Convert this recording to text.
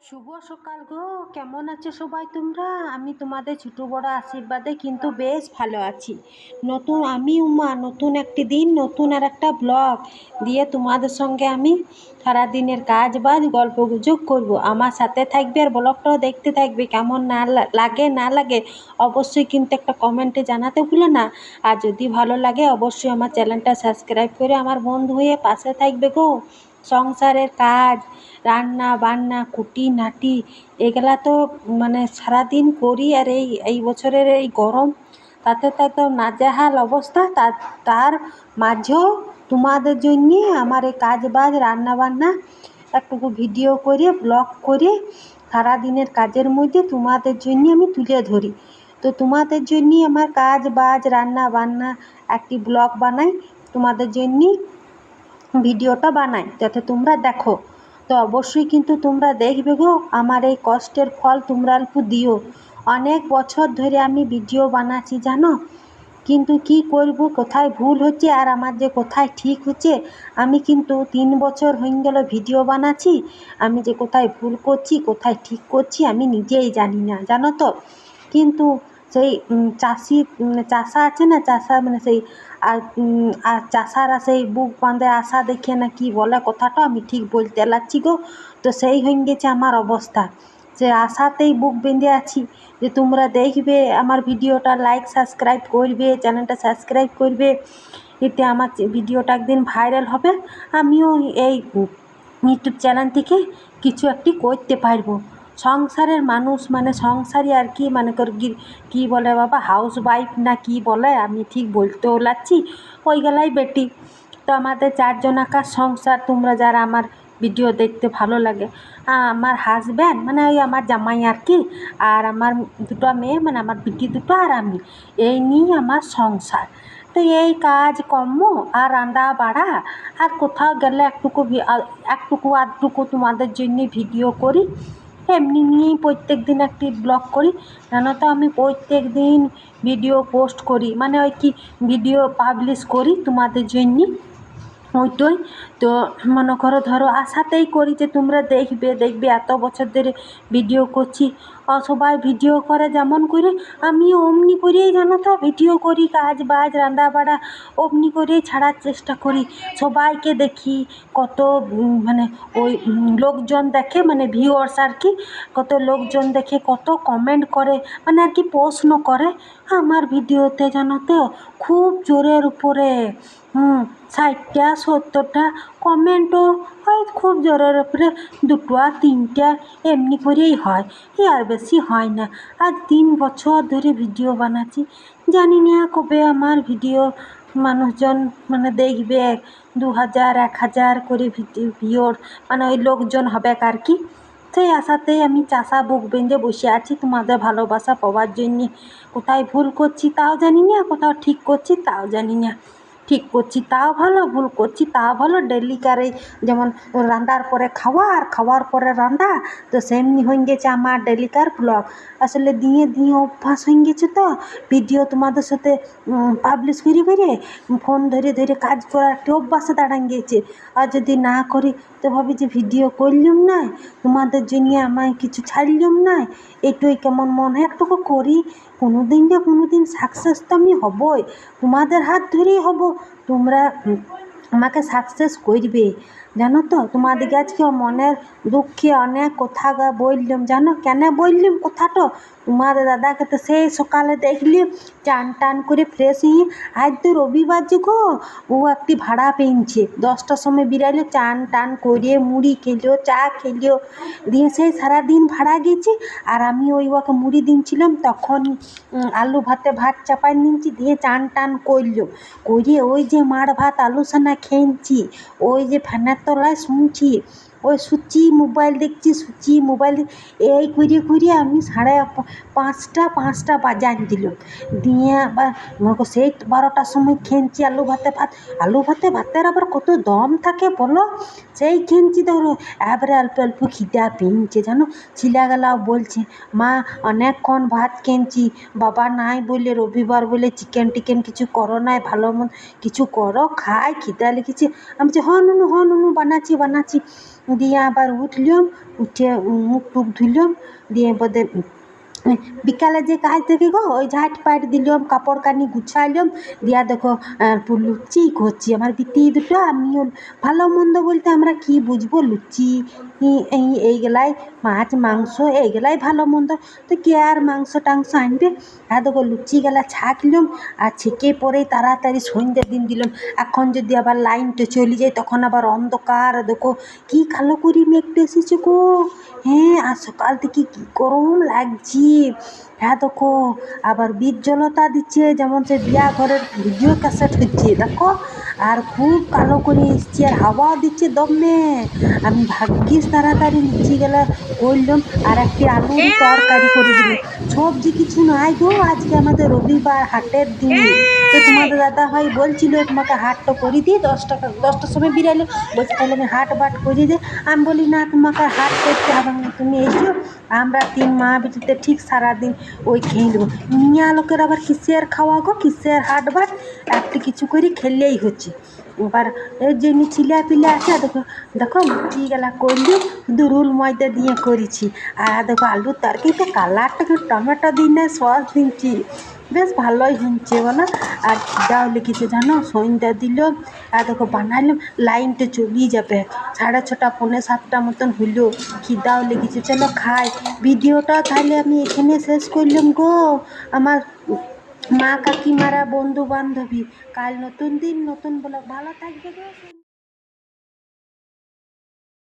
শুভ সকাল গো। কেমন আছো সবাই তোমরা? আমি তোমাদের ছোট বড় আশীর্বাদে কিন্তু বেশ ভালো আছি। আমি উমা নতুন একটি দিন নতুন আর একটা ব্লগ দিয়ে তোমাদের সঙ্গে আমি সারাদিনের কাজ বাজ গল্প গুজব করবো। আমার সাথে থাকবে আর ব্লগটাও দেখতে থাকবে। কেমন না লাগে অবশ্যই কিন্তু একটা কমেন্টে জানাতে ভুলো না। আর যদি ভালো লাগে অবশ্যই আমার চ্যানেলটা সাবস্ক্রাইব করে আমার বন্ধু হয়ে পাশে থাকবে গো। সংসারের কাজ, রান্না বান্না, খুঁটিনাটি এগুলা তো মানে সারাদিন করি। আর এই বছরের এই গরম, তাতে তো একদম নাজেহাল অবস্থা। তার মাঝেও তোমাদের জন্যে আমার এই কাজ বাজ রান্না বান্না একটুকু ভিডিও করে ব্লগ করে সারাদিনের কাজের মধ্যে তোমাদের জন্য আমি তুলে ধরি। তো তোমাদের জন্যই আমার কাজ বাজ রান্না বান্না একটি ব্লগ বানাই, তোমাদের জন্যই ভিডিওটা বানাই যাতে তোমরা দেখো। তো অবশ্যই কিন্তু তোমরা দেখবে গো, আমার এই কষ্টের ফল তোমরা অল্প দিও। অনেক বছর ধরে আমি ভিডিও বানাচ্ছি জানো, কিন্তু কি করব, কোথায় ভুল হচ্ছে আর আমার যে কোথায় ঠিক হচ্ছে, আমি কিন্তু 3 বছর হয়ে গেল ভিডিও বানাচ্ছি। আমি যে কোথায় ভুল করছি কোথায় ঠিক করছি আমি নিজেই জানি না জানো তো। কিন্তু সেই চাষা আছে না, চাষা মানে সেই আর চাষারা সেই বুক বাঁধে আশা দেখে না কি বলে কথাটা, আমি ঠিক বলতে লাগছি গো। তো সেই হয়ে গেছে আমার অবস্থা, যে আশাতেই বুক বেঁধে আছি যে তোমরা দেখবে আমার ভিডিওটা, লাইক সাবস্ক্রাইব করবে, চ্যানেলটা সাবস্ক্রাইব করবে, এতে আমার ভিডিওটা একদিন ভাইরাল হবে। আমিও এই ইউটিউব চ্যানেল থেকে কিছু একটি করতে পারবো। সংসারের মানুষ মানে সংসারী আর কি, মানে কি বলে বাবা, হাউস ওয়াইফ না কি বলে আমি ঠিক বলতেও লাগছি, ওই গেলাই বেটি। তো আমাদের 4 জনাকার সংসার। তোমরা যারা আমার ভিডিও দেখতে ভালো লাগে, আমার হাজব্যান্ড মানে ওই আমার জামাই আর কি, আর আমার 2টো মেয়ে মানে আমার বিটি 2টো আর আমি, এই নিয়েই আমার সংসার। তো এই কাজ কর্ম আর রান্না বাড়া, আর কোথাও গেলে একটুকু আধটুকু তোমাদের জন্য ভিডিও করি, এমনি নিয়েই প্রত্যেক দিন একটি ব্লগ করি। জানো তো আমি প্রত্যেক দিন ভিডিও পোস্ট করি, মানে ওই কি ভিডিও পাবলিশ করি তোমাদের জন্য, ওইটাই। তো মনে করো ধরো আশাতেই করি যে তোমরা দেখবে এত বছর ধরে ভিডিও করছি। সবাই ভিডিও করে যেমন করে আমিও অমনি করেই জানো তো ভিডিও করি, কাজ বাজ রান্না বাড়া অমনি করেই ছাড়ার চেষ্টা করি। সবাইকে দেখি, কত মানে ওই লোকজন দেখে, মানে ভিউয়ার্স আর কি, কত লোকজন দেখে, কত কমেন্ট করে, মানে আর কি প্রশ্ন করে আমার ভিডিওতে জানো তো, খুব জোরের উপরে 60টা 70টা কমেন্টও হয়, খুব জোরের উপরে 2টো আর 3টা এমনি করেই হয়, আর বেশি হয় না। আর 3 বছর ধরে ভিডিও বানাচ্ছি, জানি না কবে আমার ভিডিও মানুষজন মানে দেখবে, 2000 1000 করে ভিউর মানে ওই লোকজন হবে আর কি। সেই আশাতেই আমি চাষা বুক বেঁধে বসে আছি তোমাদের ভালোবাসা পাওয়ার জন্যে। কোথায় ভুল করছি তাও জানি না, কোথাও ঠিক করছি তাও জানি না। ঠিক করছি তাও ভালো, ভুল করছি তাও ভালো, ডেলিকারে যেমন রান্নার পরে খাওয়া আর খাওয়ার পরে রান্না, তো সেমনি হয়ে গেছে আমার ডেলিকার ব্লগ। আসলে দিয়ে দিয়ে অভ্যাস হয়ে গেছে, তো ভিডিও তোমাদের সাথে পাবলিশ করে ফোন ধরে ধরে কাজ করার একটা অভ্যাসে দাঁড়ান গিয়েছে। আর যদি না করি তো ভাবি যে ভিডিও করলাম না, তোমাদের জন্য আমায় কিছু ছাড়লাম না, এটাই কেমন মনে হয়। একটুকু করি, কোনো দিন সাকসেস তো আমি হবই, তোমাদের হাত ধরেই হব। তোমরা আমাকে সাকসেস করবে জানো তো। তোমাদেরকে আজকে মনের দুঃখে অনেক কথা বললাম জানো, কেন বললাম কথাটা, তোমাদের দাদাকে তো সেই সকালে দেখলি চান টান করে ফ্রেশ হয়ে, আজ তো রবিবার যে গো, ও একটি ভাড়া পেয়েছে, 10টার সময় বিড়াইলো, চান টান করে মুড়ি খেলো, চা খেলো, দিয়ে সেই সারাদিন ভাড়া গেছে। আর আমি ওকে মুড়ি দিনছিলাম, তখন আলু ভাত চাপাই নিয়েছি, দিয়ে চান টান করলো, করে ওই যে মার ভাত আলু সানা খেয়েছি, ওই যে ফ্যানের তলায় শুনছি, ওই মোবাইল দেখছি, এই করে আমি 5:30 বাজান দিল। দিয়ে আবার সেই 12টার সময় খেয়েছি ভাতের আবার কত দম থাকে বলো, সেই খেয়েছি ধরো। এবারে অল্প অল্প খিদা পেয়েছে জানো, ছেলেগুলাও বলছে মা অনেকক্ষণ ভাত খেয়েছি, বাবা নাই বলে রবিবার বলে চিকেন টিকেন কিছু করো নাই, ভালো মন্দ কিছু করো, খাই, খিদা লেগেছে। আমি বলছি হ নুনু বানাচ্ছি। দিয়ে আবার উঠলাম, উঠে মুখ টুক ধুলাম, দিয়ে বোধে বিকালে যে কাজ থেকে গো ওই ঝাঁট পাট দিলাম, কাপড় কানি গুছাইলাম, দিয়া দেখো লুচি করছি আমার বিটি দুটো। আমিও ভালো মন্দ বলতে আমরা কি বুঝবো, লুচি এইগুলাই মাছ মাংস এইগুলাই ভালো মন্দ, তো কে আর মাংস টাংস আনবে। আর দেখো লুচি গেলা ছাঁকলাম, আর ছেঁকে পরে তাড়াতাড়ি সন্ধ্যের দিন দিলাম। এখন যদি আবার লাইনটা চলে যায় তখন আবার অন্ধকার, দেখো কি কালো করে মেঘটা এসেছে গো। হ্যাঁ, আর সকাল থেকে কি গরম লাগছে। হ্যাঁ দেখো, আবার বিজ্জলতা দিচ্ছে, যেমন সে বিয়া ঘরের ভিডিও ক্যাসেট হচ্ছে দেখো। আর খুব কালো করে এসছে, আর হাওয়াও দিচ্ছে দমে। আমি ভাগ্যিস তাড়াতাড়ি লুচি গেলা করলাম, আর একটি আলুরই তরকারি করে দিলাম। সবজি কিছু নাই গো, আজকে আমাদের রবিবার, হাটের দিন। তো তোমাদের দাদা ভাই বলছিল তোমাকে হাটটা করে দিই, 10টার সময় বেরাইলো, বলছে তাহলে আমি হাট বাট করে দিই। আমি বলি না, তোমাকে হাট করতে হবে না, তুমি এসো, আমরা 3 মা বেটিতে ঠিক সারাদিন ওই খেয়ে নেবো। মিয়া লোকের আবার কিসের খাওয়া গো, কিসের হাট বাট, একটু কিছু করে খেললেই হচ্ছে। এবার এই যে ছিলা পিলা আছে, দেখো দেখো লুচি গেলা করলি শুধু রুল ময়দা দিয়ে করেছি। আর দেখো আলুর তরকারিতে কালারটা টমেটো দিই না, সস দিচ্ছি, বেশ ভালোই হচ্ছে বলো। আর খিদাও লেগেছে জানো, সন্ধ্যা দিল। আর দেখো বানালাম, লাইনটা চলিয়ে যাবে, 6:30 6:45 মতন হইলো, খিদাও লেগেছে, চলো খাই। ভিডিওটা তাহলে আমি এখানে শেষ করলাম গো। আমার মা কাকিমারা বন্ধু বান্ধবী, কাল নতুন দিন নতুন ব্লগ, ভালো থাকবে গো।